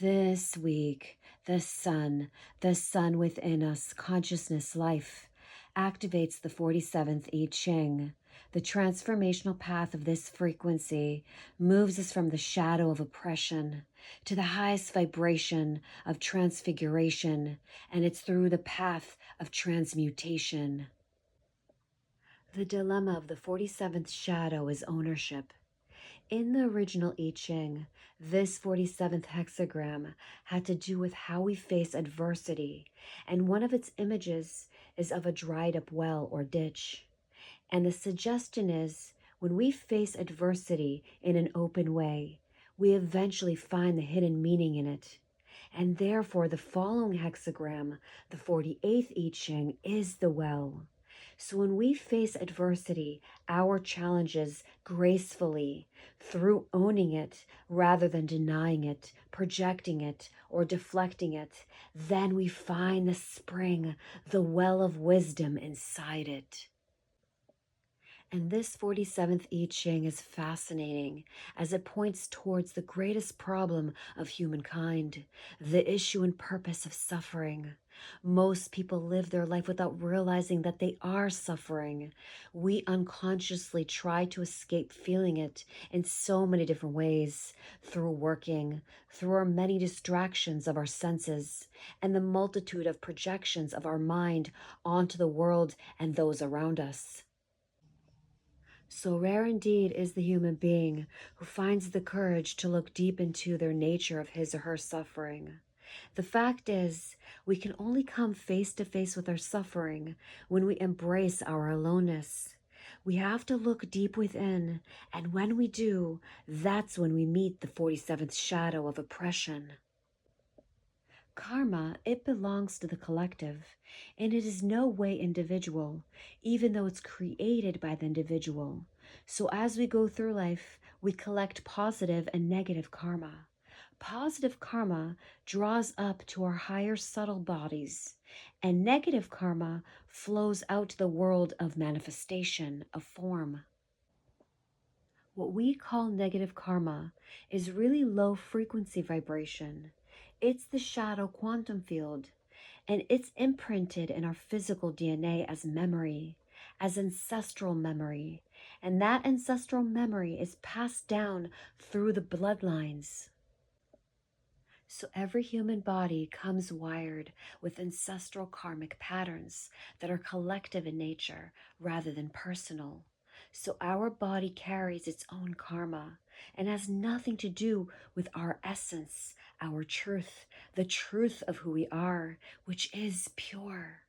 This week, the sun within us, consciousness, life, activates the 47th ICHING. The transformational path of this frequency moves us from the shadow of oppression to the highest vibration of transfiguration, and it's through the path of transmutation. The dilemma of the 47th shadow is ownership. In the original I Ching, this 47th hexagram had to do with how we face adversity, and one of its images is of a dried up well or ditch. And the suggestion is when we face adversity in an open way, we eventually find the hidden meaning in it. And therefore, the following hexagram, the 48th I Ching, is the well. So when we face adversity, our challenges gracefully, through owning it rather than denying it, projecting it, or deflecting it, then we find the spring, the well of wisdom inside it. And this 47th I Ching is fascinating as it points towards the greatest problem of humankind, the issue and purpose of suffering. Most people live their life without realizing that they are suffering. We unconsciously try to escape feeling it in so many different ways, through working, through our many distractions of our senses, and the multitude of projections of our mind onto the world and those around us. So rare indeed is the human being who finds the courage to look deep into their nature of his or her suffering. The fact is, we can only come face to face with our suffering when we embrace our aloneness. We have to look deep within, and when we do, that's when we meet the 47th shadow of oppression. Karma, it belongs to the collective, and it is no way individual, even though it's created by the individual. So as we go through life, we collect positive and negative karma. Positive karma draws up to our higher subtle bodies, and negative karma flows out to the world of manifestation, of form. What we call negative karma is really low frequency vibration. It's the shadow quantum field, and it's imprinted in our physical DNA as memory, as ancestral memory, and that ancestral memory is passed down through the bloodlines. So every human body comes wired with ancestral karmic patterns that are collective in nature rather than personal. So our body carries its own karma and has nothing to do with our essence, our truth, the truth of who we are, which is pure.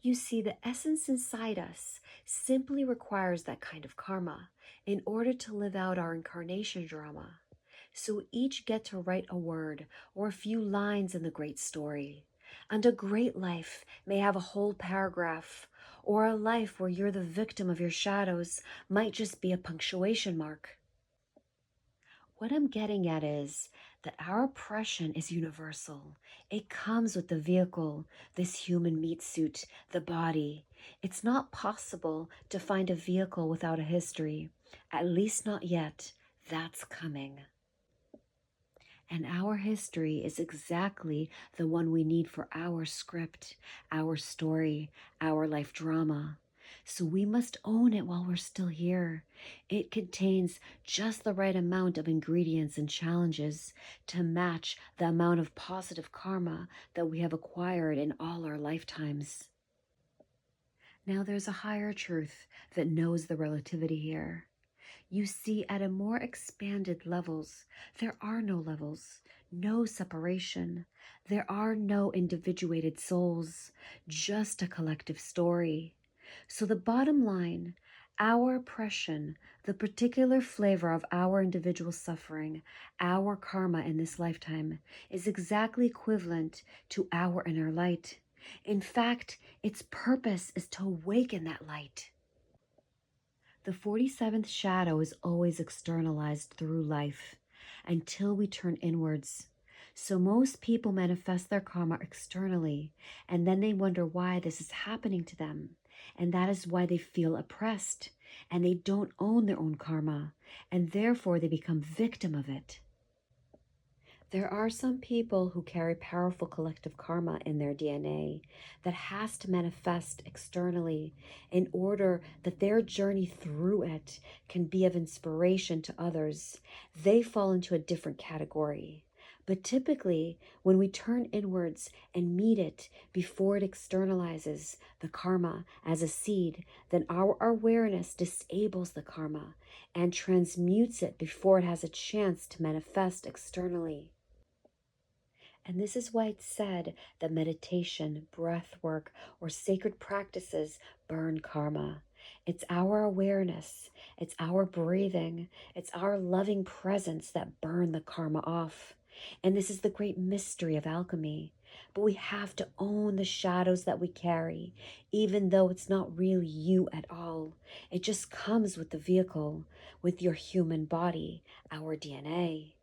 You see, the essence inside us simply requires that kind of karma in order to live out our incarnation drama. So we each get to write a word or a few lines in the great story. And a great life may have a whole paragraph, or a life where you're the victim of your shadows might just be a punctuation mark. What I'm getting at is that our oppression is universal. It comes with the vehicle, this human meat suit, the body. It's not possible to find a vehicle without a history, at least not yet. That's coming. And our history is exactly the one we need for our script, our story, our life drama. So we must own it while we're still here. It contains just the right amount of ingredients and challenges to match the amount of positive karma that we have acquired in all our lifetimes. Now there's a higher truth that knows the relativity here. You see, at a more expanded levels, there are no levels, no separation. There are no individuated souls, just a collective story. So the bottom line, our oppression, the particular flavor of our individual suffering, our karma in this lifetime, is exactly equivalent to our inner light. In fact, its purpose is to awaken that light. The 47th shadow is always externalized through life until we turn inwards. So most people manifest their karma externally, and then they wonder why this is happening to them. And that is why they feel oppressed, and they don't own their own karma, and therefore they become victim of it. There are some people who carry powerful collective karma in their DNA that has to manifest externally in order that their journey through it can be of inspiration to others. They fall into a different category. But typically, when we turn inwards and meet it before it externalizes the karma as a seed, then our awareness disables the karma and transmutes it before it has a chance to manifest externally. And this is why it's said that meditation, breath work, or sacred practices burn karma. It's our awareness, it's our breathing, it's our loving presence that burn the karma off. And this is the great mystery of alchemy. But we have to own the shadows that we carry, even though it's not really you at all. It just comes with the vehicle, with your human body, our DNA.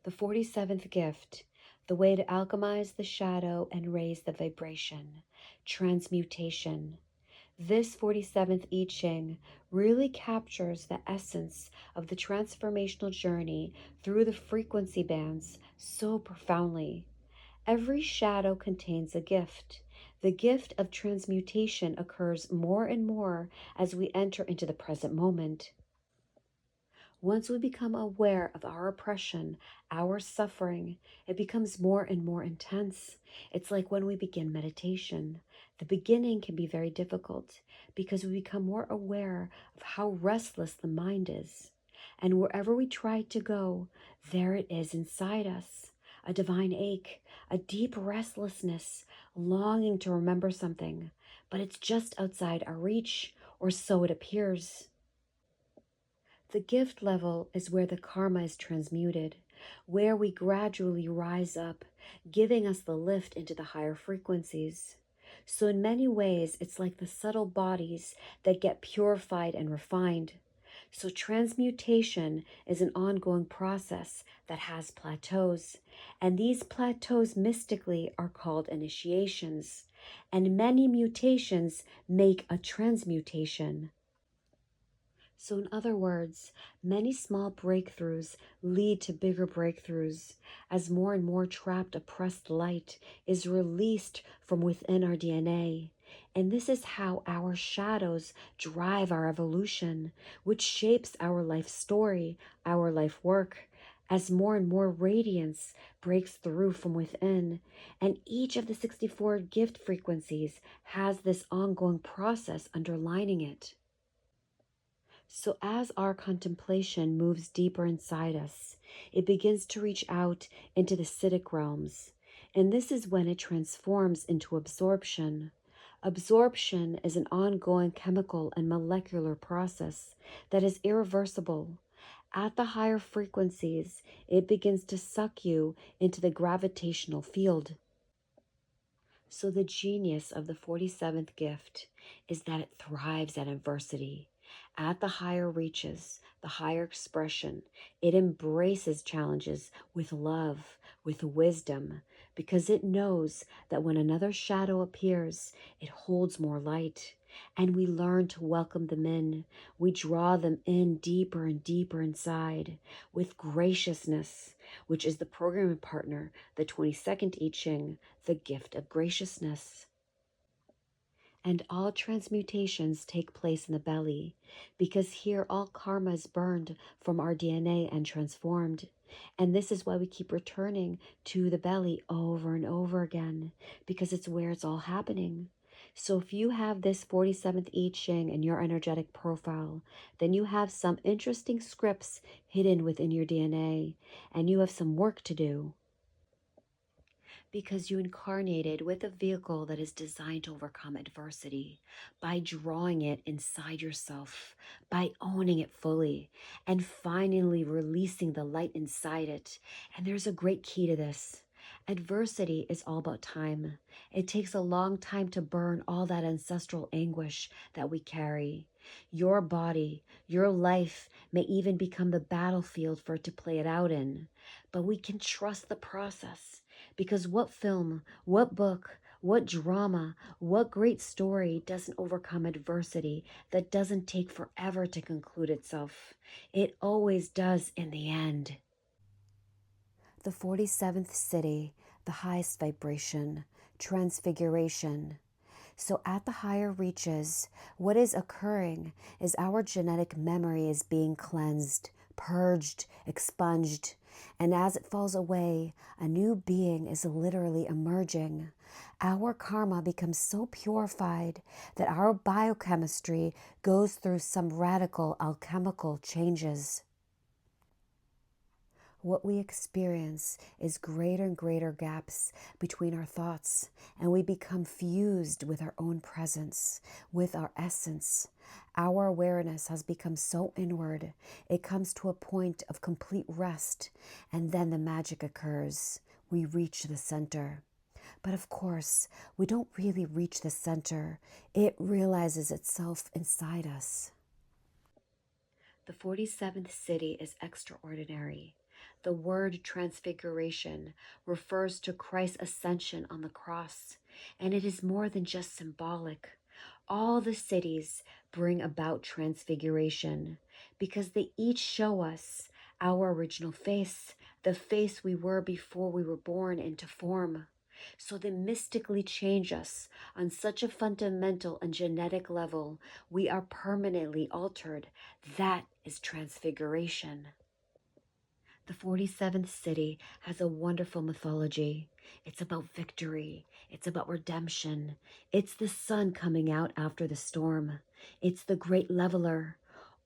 The 47th gift, the way to alchemize the shadow and raise the vibration, transmutation. This 47th I Ching really captures the essence of the transformational journey through the frequency bands so profoundly. Every shadow contains a gift. The gift of transmutation occurs more and more as we enter into the present moment. Once we become aware of our oppression, our suffering, it becomes more and more intense. It's like when we begin meditation. The beginning can be very difficult because we become more aware of how restless the mind is. And wherever we try to go, there it is inside us. A divine ache, a deep restlessness, longing to remember something, but it's just outside our reach, or so it appears. The gift level is where the karma is transmuted, where we gradually rise up, giving us the lift into the higher frequencies. So, in many ways, it's like the subtle bodies that get purified and refined. So, transmutation is an ongoing process that has plateaus, and these plateaus mystically are called initiations, and many mutations make a transmutation. So, in other words, many small breakthroughs lead to bigger breakthroughs as more and more trapped, oppressed light is released from within our DNA. And this is how our shadows drive our evolution, which shapes our life story, our life work. As more and more radiance breaks through from within, and each of the 64 gift frequencies has this ongoing process underlining it. So, as our contemplation moves deeper inside us, it begins to reach out into the Siddhic realms. And this is when it transforms into absorption. Absorption is an ongoing chemical and molecular process that is irreversible. At the higher frequencies, it begins to suck you into the gravitational field. So, the genius of the 47th gift is that it thrives at adversity. At the higher reaches, the higher expression, it embraces challenges with love, with wisdom, because it knows that when another shadow appears, it holds more light. And we learn to welcome them in. We draw them in deeper and deeper inside with graciousness, which is the programming partner, the 22nd I Ching, the gift of graciousness. And all transmutations take place in the belly, because here all karma is burned from our DNA and transformed. And this is why we keep returning to the belly over and over again, because it's where it's all happening. So if you have this 47th I Ching in your energetic profile, then you have some interesting scripts hidden within your DNA, and you have some work to do, because you incarnated with a vehicle that is designed to overcome adversity by drawing it inside yourself, by owning it fully, and finally releasing the light inside it. And there's a great key to this. Adversity is all about time. It takes a long time to burn all that ancestral anguish that we carry. Your body, your life may even become the battlefield for it to play it out in. But we can trust the process, because what film, what book, what drama, what great story doesn't overcome adversity, that doesn't take forever to conclude itself? It always does in the end. The 47th city, the highest vibration, Transfiguration. So at the higher reaches, what is occurring is our genetic memory is being cleansed, purged, expunged, and as it falls away, a new being is literally emerging. Our karma becomes so purified that our biochemistry goes through some radical alchemical changes. What we experience is greater and greater gaps between our thoughts, and we become fused with our own presence, with our essence. Our awareness has become so inward, it comes to a point of complete rest, and then the magic occurs. We reach the center. But of course, we don't really reach the center. It realizes itself inside us. The 47th city is extraordinary. The word transfiguration refers to Christ's ascension on the cross, and it is more than just symbolic. All the cities bring about transfiguration because they each show us our original face, the face we were before we were born into form. So they mystically change us on such a fundamental and genetic level. We are permanently altered. That is transfiguration. The 47th city has a wonderful mythology. It's about victory. It's about redemption. It's the sun coming out after the storm. It's the great leveler.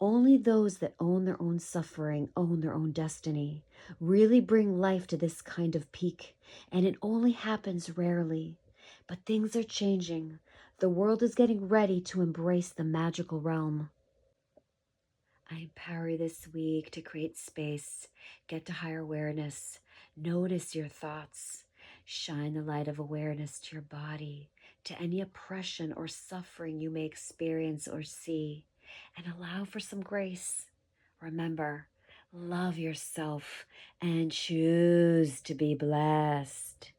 Only those that own their own suffering own their own destiny, really bring life to this kind of peak, and it only happens rarely. But things are changing. The world is getting ready to embrace the magical realm. I empower you this week to create space, get to higher awareness, notice your thoughts, shine the light of awareness to your body, to any oppression or suffering you may experience or see, and allow for some grace. Remember, love yourself and choose to be blessed.